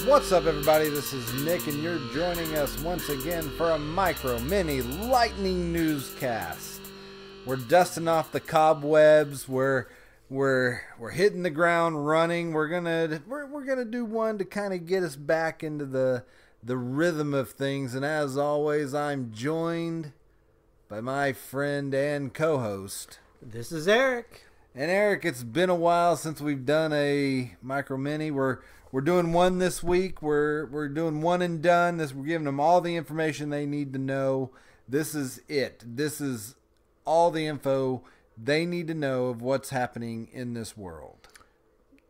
What's up, everybody? This is Nick, and you're joining us once again for a Micro Mini Lightning Newscast. We're dusting off the cobwebs. We're hitting the ground running. We're gonna do one to kind of get us back into the rhythm of things. And as always, I'm joined by my friend and co-host. This is Eric. And Eric, it's been a while since we've done a Micro Mini. We're doing one this week. We're doing one and done. We're giving them all the information they need to know. This is it. This is all the info they need to know of what's happening in this world.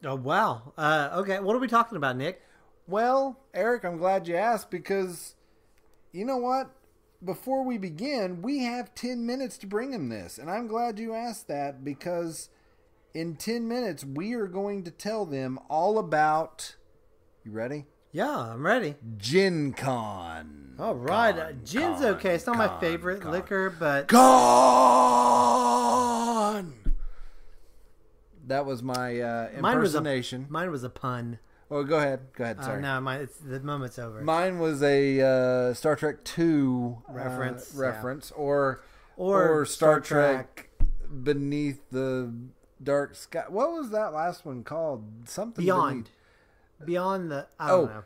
Oh, wow. Okay, what are we talking about, Nick? Well, Eric, I'm glad you asked because, you know what? Before we begin, we have 10 minutes to bring them this. And I'm glad you asked that because in 10 minutes, we are going to tell them all about, you ready? Yeah, I'm ready. Gin Con. All right. Gin's okay. It's not my favorite liquor, but... Con! That was my impersonation. Mine was a pun. Oh, go ahead. Sorry. No, the moment's over. Mine was a Star Trek II reference, or Star Trek Beneath the Dark Sky. What was that last one called? Something Beyond the. I don't know.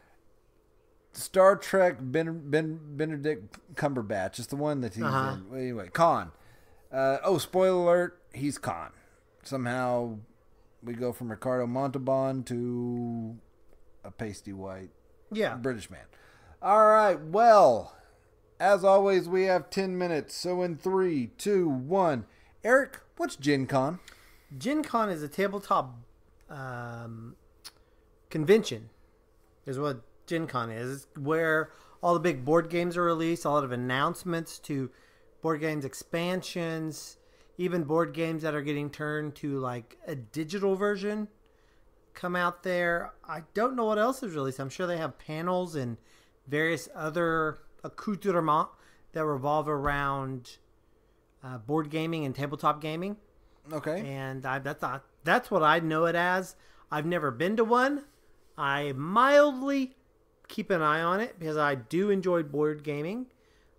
Star Trek Benedict Cumberbatch. It's the one that he's in. Anyway, Khan. Spoiler alert. He's Khan. Somehow we go from Ricardo Montalban to a pasty white British man. All right. Well, as always, we have 10 minutes. So in 3, 2, 1. Eric, what's Gen Con? Gen Con is a tabletop convention, is what Gen Con is. It's where all the big board games are released, a lot of announcements to board games expansions, even board games that are getting turned to like a digital version come out there. I don't know what else is released. I'm sure they have panels and various other accoutrements that revolve around board gaming and tabletop gaming. Okay. And that's what I know it as. I've never been to one. I mildly keep an eye on it because I do enjoy board gaming.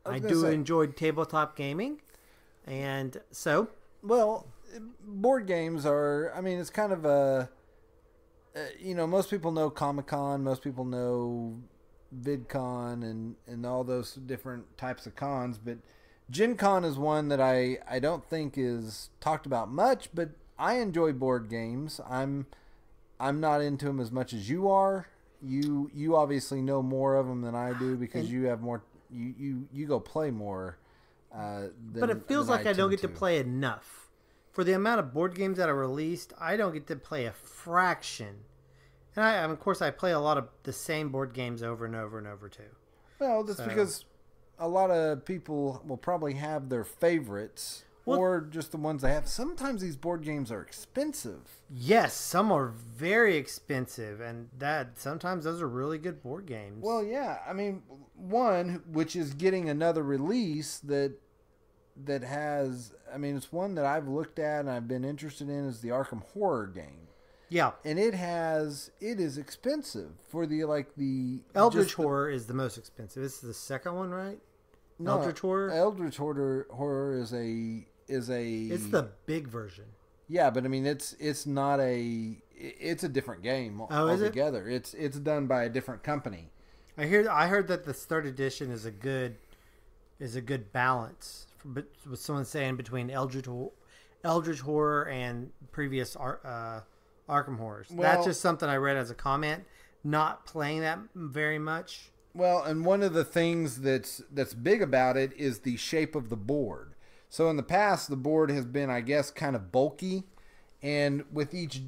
I do enjoy tabletop gaming. And so... Well, board games are... I mean, it's kind of a... most people know Comic-Con. Most people know VidCon and all those different types of cons. But Gen Con is one that I don't think is talked about much, but I enjoy board games. I'm not into them as much as you are. You obviously know more of them than I do because you have more. You go play more. But it feels like I don't get to play enough for the amount of board games that are released. I don't get to play a fraction, and of course I play a lot of the same board games over and over and over too. Well, that's because a lot of people will probably have their favorites. Or just the ones they have. Sometimes these board games are expensive. Yes, some are very expensive, and sometimes those are really good board games. Well, yeah. I mean, one which is getting another release that has. I mean, it's one that I've looked at and I've been interested in is the Arkham Horror game. Yeah, and it is expensive for the Eldritch Horror is the most expensive. This is the second one, right? No, Eldritch Horror. Eldritch Horror is a. It's the big version. Yeah, but I mean it's a different game altogether. It's done by a different company. I heard that the third edition is a good balance. With someone saying between Eldritch Horror and previous Arkham Horrors. Well, that's just something I read as a comment. Not playing that very much. Well, and one of the things that's big about it is the shape of the board. So in the past, the board has been, I guess, kind of bulky, and with each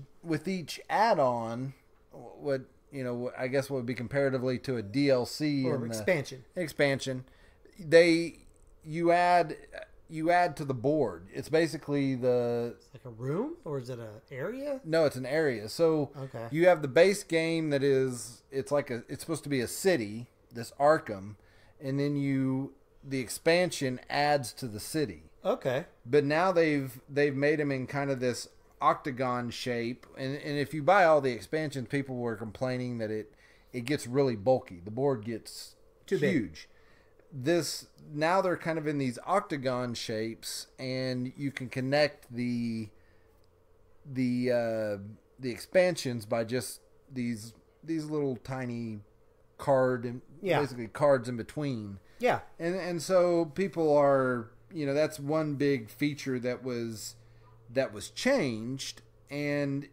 add-on, I guess what would be comparatively to a DLC or expansion, you add to the board. It's basically it's like a room, or is it an area? No, it's an area. So you have the base game that it's supposed to be a city, this Arkham, and then the expansion adds to the city. Okay. But now they've made them in kind of this octagon shape, and if you buy all the expansions, people were complaining that it gets really bulky. The board gets Too big. huge. Now they're kind of in these octagon shapes, and you can connect the expansions by just these little tiny basically cards in between. Yeah. And so people are, that's one big feature that was changed, and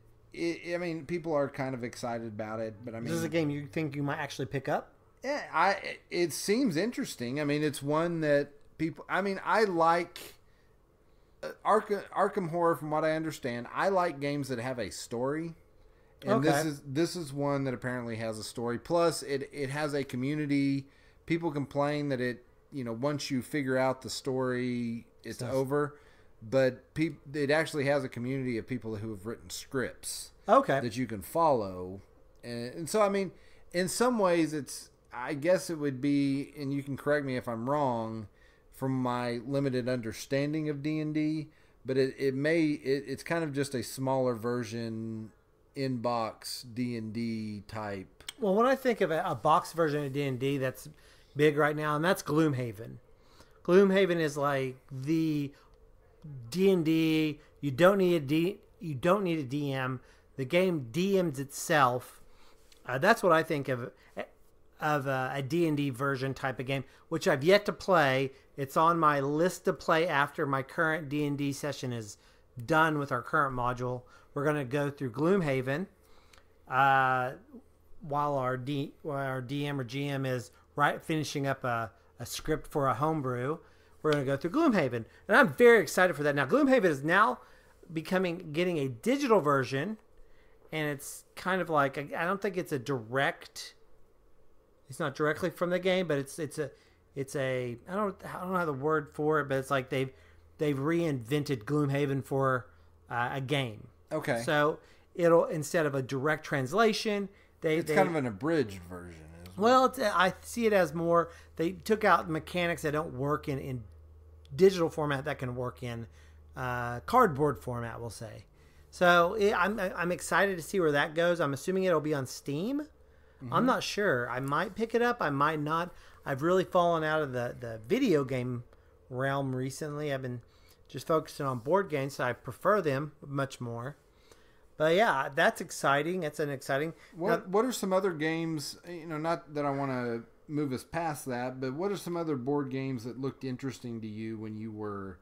people are kind of excited about it. But This is a game you think you might actually pick up? Yeah, it seems interesting. It's one that people. I like Arkham Horror. From what I understand, I like games that have a story, and this is one that apparently has a story. Plus, it has a community. People complain that once you figure out the story, it's over. But it actually has a community of people who have written scripts. That you can follow, and so in some ways it's. I guess it would be, and you can correct me if I'm wrong, from my limited understanding of D&D, but it's kind of just a smaller version, in-box D&D type. Well, when I think of a box version of D&D that's big right now, and that's Gloomhaven. Gloomhaven is like the D&D. You don't need a DM. The game DMs itself. That's what I think of a D&D version type of game, which I've yet to play. It's on my list to play after my current D&D session is done with our current module. We're going to go through Gloomhaven while our DM or GM is finishing up a script for a homebrew. We're going to go through Gloomhaven, and I'm very excited for that. Now, Gloomhaven is now getting a digital version, and it's kind of like, I don't think it's a direct. It's not directly from the game, but it's a I don't know the word for it, but it's like they've reinvented Gloomhaven for a game. Okay. So it'll, instead of a direct translation, it's kind of an abridged version. Well, I see it as more. They took out mechanics that don't work in digital format that can work in cardboard format, we'll say. So I'm excited to see where that goes. I'm assuming it'll be on Steam. Mm-hmm. I'm not sure. I might pick it up. I might not. I've really fallen out of the video game realm recently. I've been just focusing on board games, so I prefer them much more. But yeah, that's exciting. It's an exciting. What are some other games? Not that I want to move us past that, but what are some other board games that looked interesting to you when you were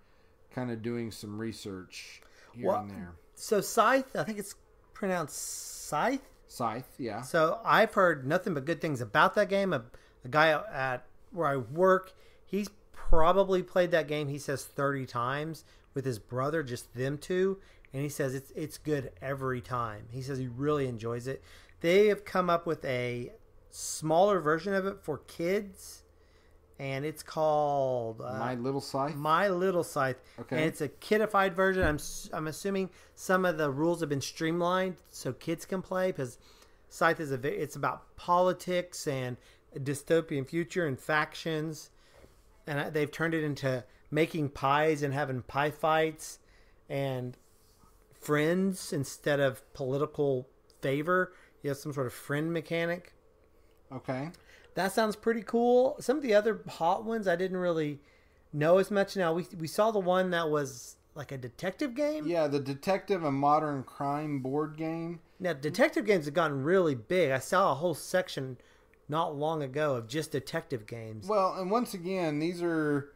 kind of doing some research here and there? So Scythe, I think it's pronounced Scythe. Scythe, yeah. So I've heard nothing but good things about that game. A guy at where I work, he's probably played that game, he says 30 times with his brother, just them two, and he says it's good every time. He says he really enjoys it. They have come up with a smaller version of it for kids, and it's called My Little Scythe. My Little Scythe. Okay. And it's a kidified version. I'm assuming some of the rules have been streamlined so kids can play, because Scythe it's about politics and a dystopian future and factions, and they've turned it into making pies and having pie fights and friends instead of political favor. You have some sort of friend mechanic. Okay. That sounds pretty cool. Some of the other hot ones I didn't really know as much. Now, we saw the one that was like a detective game. Yeah, the Detective and Modern Crime board game. Now, detective games have gotten really big. I saw a whole section not long ago of just detective games. Well, and once again, these are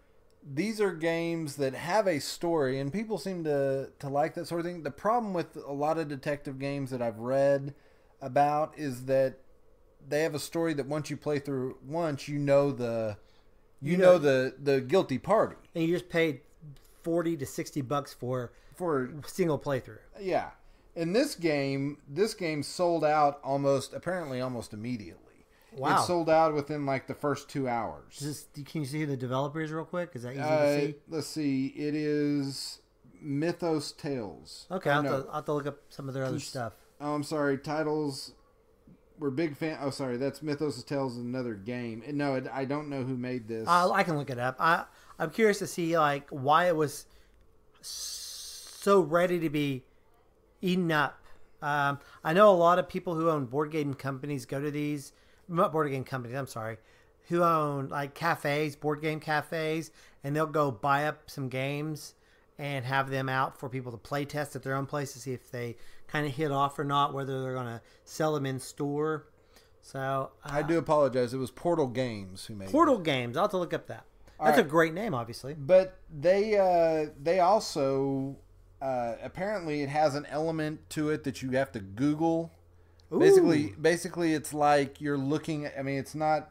games that have a story, and people seem to like that sort of thing. The problem with a lot of detective games that I've read about is that they have a story that once you play through once, you know the guilty party, and you just paid $40 to $60 for single playthrough. Yeah, and this game sold out almost immediately. Wow. It sold out within like the first 2 hours. Can you see the developers real quick? Is that easy to see? Let's see. It is Mythos Tales. Okay, I'll have to look up some of their other stuff. Oh, I'm sorry. Titles. We're big fan. Oh, sorry. That's Mythos Tales, another game. No, I don't know who made this. I can look it up. I'm curious to see like why it was so ready to be eaten up. I know a lot of people who own board game companies go to these not board game companies, I'm sorry, who own like cafes, board game cafes, and they'll go buy up some games and have them out for people to play test at their own place to see if they kind of hit off or not, whether they're going to sell them in store. So I do apologize. It was Portal Games who made Portal it. Games. I'll have to look up that. That's a great name, obviously. But they also apparently it has an element to it that you have to Google. Ooh. Basically, it's like you're looking. I mean, it's not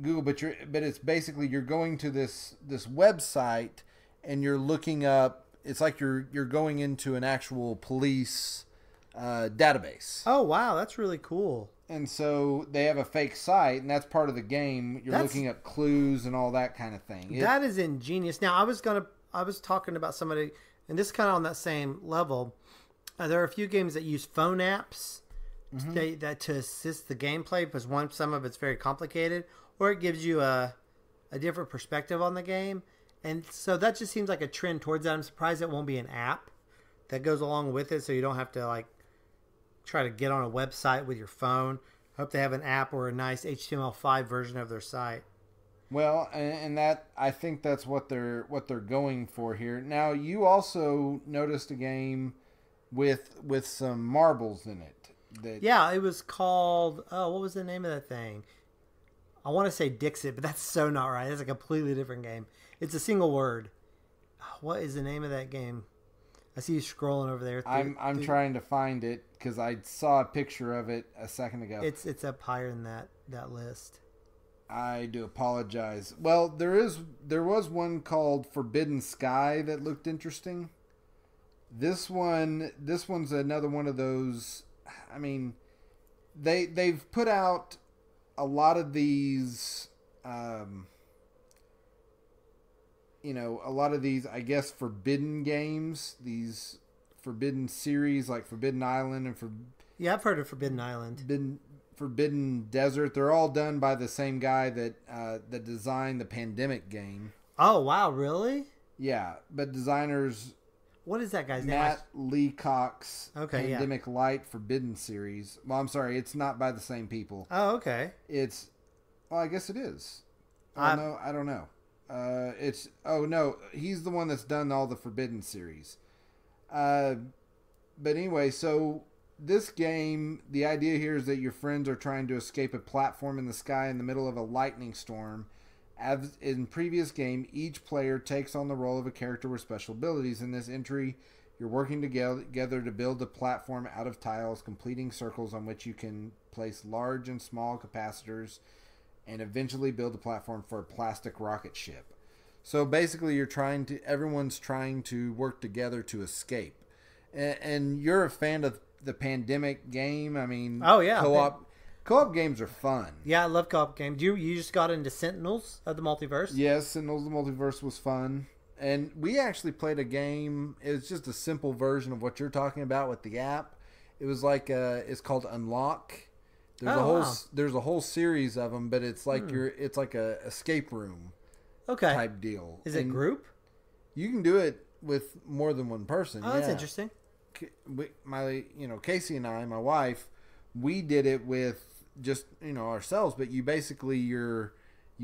Google, but it's basically you're going to this website and you're looking up. It's like you're going into an actual police database. Oh wow, that's really cool. And so they have a fake site, and that's part of the game. You're looking up clues and all that kind of thing. That is ingenious. Now, I was talking about somebody, and this is kind of on that same level. There are a few games that use phone apps to assist the gameplay because some of it's very complicated, or it gives you a different perspective on the game. And so that just seems like a trend towards that. I'm surprised it won't be an app that goes along with it, so you don't have to like try to get on a website with your phone. I hope they have an app or a nice HTML5 version of their site. Well, and that I think that's what they're going for here. Now, you also noticed a game with some marbles in it. Yeah, it was called. Oh, what was the name of that thing? I want to say Dixit, but that's so not right. It's a completely different game. It's a single word. What is the name of that game? I see you scrolling over there. I'm trying to find it because I saw a picture of it a second ago. It's up higher than that list. I do apologize. Well, there was one called Forbidden Sky that looked interesting. This one's another one of those. I mean, they've put out a lot of these. A lot of these, I guess, forbidden games, these forbidden series like Forbidden Island and Yeah, I've heard of Forbidden Island. Forbidden Desert. They're all done by the same guy that designed the Pandemic game. Oh, wow, really? Yeah, but designers... What is that guy's name? Matt Leacock's Pandemic yeah. Light Forbidden series. Well, I'm sorry, it's not by the same people. Oh, okay. Well, I guess it is. No, I don't know. He's the one that's done all the Forbidden series. But anyway, so this game, the idea here is that your friends are trying to escape a platform in the sky in the middle of a lightning storm. As in previous game, each player takes on the role of a character with special abilities. In this entry, you're working together to build the platform out of tiles, completing circles on which you can place large and small capacitors and eventually build a platform for a plastic rocket ship. So basically, everyone's trying to work together to escape. And you're a fan of the Pandemic game. I mean, oh yeah, co-op games are fun. Yeah, I love co-op games. You just got into Sentinels of the Multiverse? Yes, Sentinels of the Multiverse was fun. And we actually played a game. It was just a simple version of what you're talking about with the app. It was like it's called Unlock. There's a whole series of them, but it's like it's like a escape room type deal. Is it group? You can do it with more than one person. Oh, that's interesting. Casey and I, my wife, we did it with just ourselves. But you basically you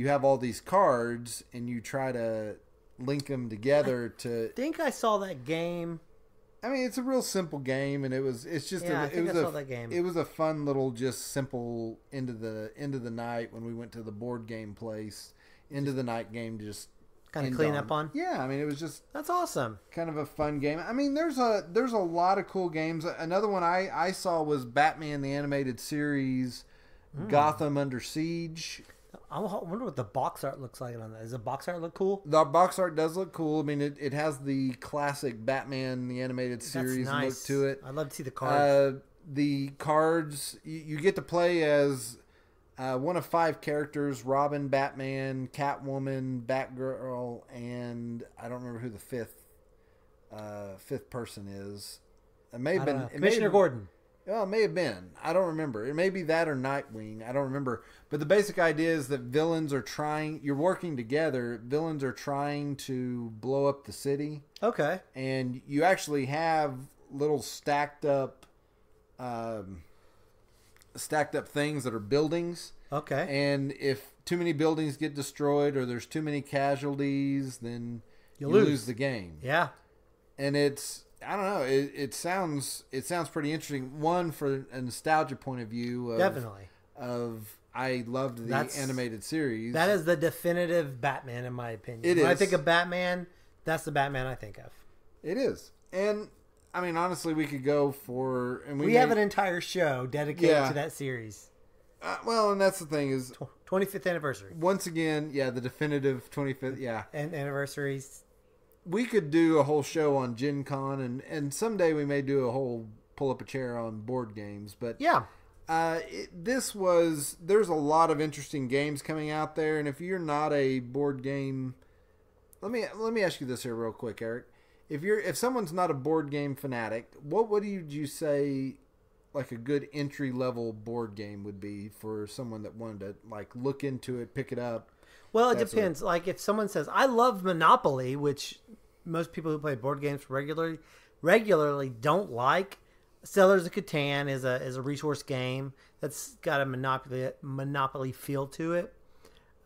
have all these cards and you try to link them together I think I saw that game. I mean, it's a real simple game, and it was a fun little, just simple end of the night when we went to the board game place, end of the night game to just kind of clean up on. Yeah, I mean, it was just that's awesome. Kind of a fun game. I mean, there's a lot of cool games. Another one I saw was Batman the Animated Series, Gotham Under Siege. I wonder what the box art looks like on that. Does the box art look cool? The box art does look cool. I mean, it has the classic Batman the Animated Series look to it. I'd love to see the cards. The cards, you get to play as one of 5 characters: Robin, Batman, Catwoman, Batgirl, and I don't remember who the fifth person is. It may have been Commissioner Gordon. Well, it may have been. I don't remember. It may be that or Nightwing. I don't remember. But the basic idea is that you're working together. Villains are trying to blow up the city. Okay. And you actually have little stacked up stacked up things that are buildings. Okay. And if too many buildings get destroyed or there's too many casualties, then you lose the game. Yeah. And it's, I don't know, it sounds pretty interesting. One, for a nostalgia point of view. Definitely. I loved the animated series. That is the definitive Batman, in my opinion. When I think of Batman, that's the Batman I think of. It is. And, I mean, honestly, we could go for... and we have an entire show dedicated to that series. Well, and that's the thing is... 25th anniversary. Once again, the definitive 25th, And anniversaries. We could do a whole show on Gen Con, and someday we may do a whole pull up a chair on board games. But yeah, there's a lot of interesting games coming out there, and if you're not a board game, let me ask you this here real quick, Eric. If someone's not a board game fanatic, what would you say like a good entry level board game would be for someone that wanted to like look into it, pick it up? Well, it depends. Like if someone says, I love Monopoly, which most people who play board games regularly don't like. Settlers of Catan is a resource game that's got a monopoly feel to it.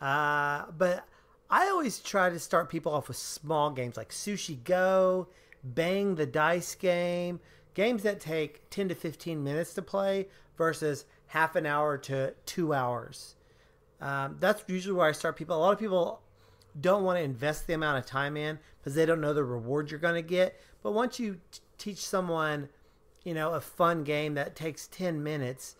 But I always try to start people off with small games like Sushi Go, Bang the Dice game, games that take 10 to 15 minutes to play versus half an hour to 2 hours. That's usually where I start people. A lot of people don't want to invest the amount of time in because they don't know the reward you're going to get. But once you teach someone, a fun game that takes 10 minutes,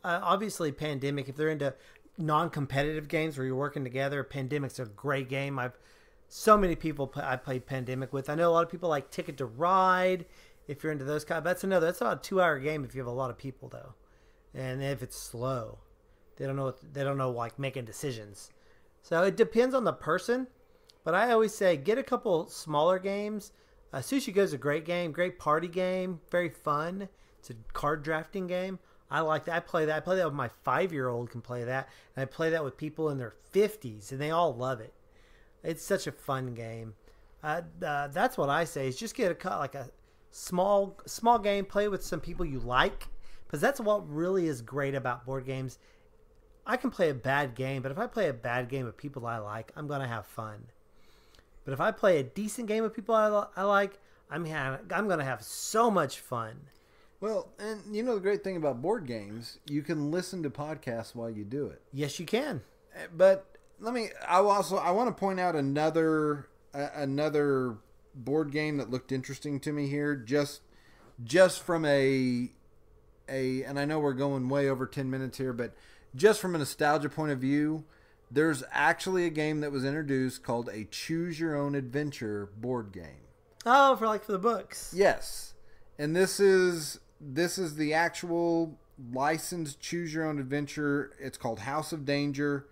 obviously Pandemic, if they're into non-competitive games where you're working together, Pandemic's a great game. So many people I played Pandemic with. I know a lot of people like Ticket to Ride. If you're into those kind, that's about a 2-hour game if you have a lot of people though. And if it's slow, they don't know like making decisions. So it depends on the person, but I always say get a couple smaller games. Sushi Go is a great game, great party game, very fun. It's a card drafting game. I like that. I play that with my 5-year-old can play that, and I play that with people in their 50s, and they all love it. It's such a fun game. That's what I say is just get a small game, play with some people you like. Because that's what really is great about board games. I can play a bad game, but if I play a bad game with people I like, I'm going to have fun. But if I play a decent game with people I like, I'm going to have so much fun. Well, and the great thing about board games, you can listen to podcasts while you do it. Yes, you can. But I want to point out another board game that looked interesting to me here, just from and I know we're going way over 10 minutes here, but just from a nostalgia point of view, there's actually a game that was introduced called a Choose Your Own Adventure board game. Oh, for the books. Yes. And this is the actual licensed Choose Your Own Adventure. It's called House of Danger.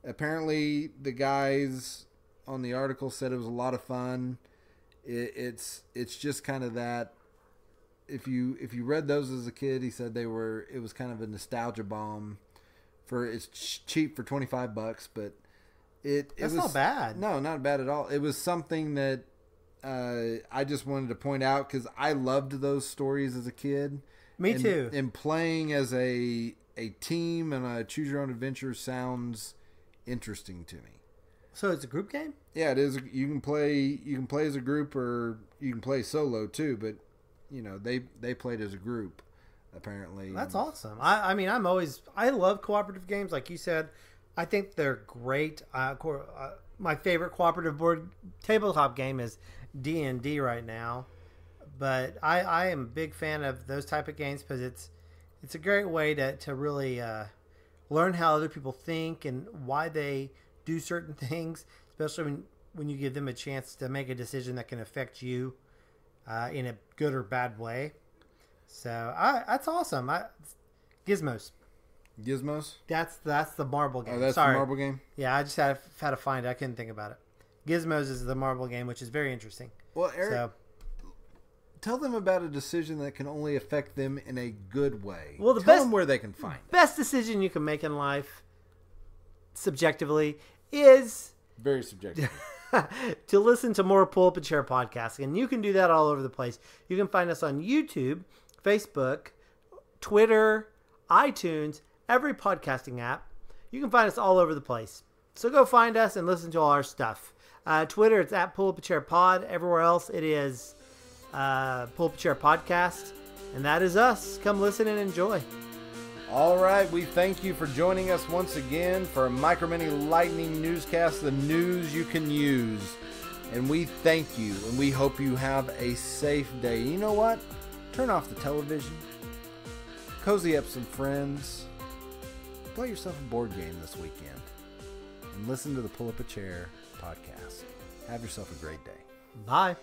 Apparently the guys on the article said it was a lot of fun. It's just kind of that. If you read those as a kid, he said it was kind of a nostalgia bomb. It's cheap for $25, but it was not bad. No, not bad at all. It was something that I just wanted to point out because I loved those stories as a kid. Me too. And playing as a team and a Choose Your Own Adventure sounds interesting to me. So it's a group game? Yeah, it is. You can play as a group or you can play solo too, but they played as a group, apparently. That's awesome. I love cooperative games, like you said. I think they're great. My favorite cooperative board tabletop game is D&D right now, but I am a big fan of those type of games because it's a great way to really learn how other people think and why they do certain things, especially when you give them a chance to make a decision that can affect you. In a good or bad way. So that's awesome. Gizmos. That's the marble game. Oh, that's the marble game? Yeah, I just had to find it. I couldn't think about it. Gizmos is the marble game, which is very interesting. Well, Eric, tell them about a decision that can only affect them in a good way. Well, tell them where they can find it. Best decision you can make in life, subjectively, is... Very subjective. to listen to more Pull Up a Chair podcasting. And you can do that all over the place. You can find us on YouTube, Facebook, Twitter, iTunes, every podcasting app. You can find us all over the place. So go find us and listen to all our stuff. Twitter, it's at Pull Up a Chair Pod. Everywhere else, it is Pull Up a Chair Podcast. And that is us. Come listen and enjoy. All right, we thank you for joining us once again for a Micro Mini Lightning Newscast, the news you can use. And we thank you, and we hope you have a safe day. You know what? Turn off the television, cozy up some friends, play yourself a board game this weekend, and listen to the Pull Up a Chair podcast. Have yourself a great day. Bye.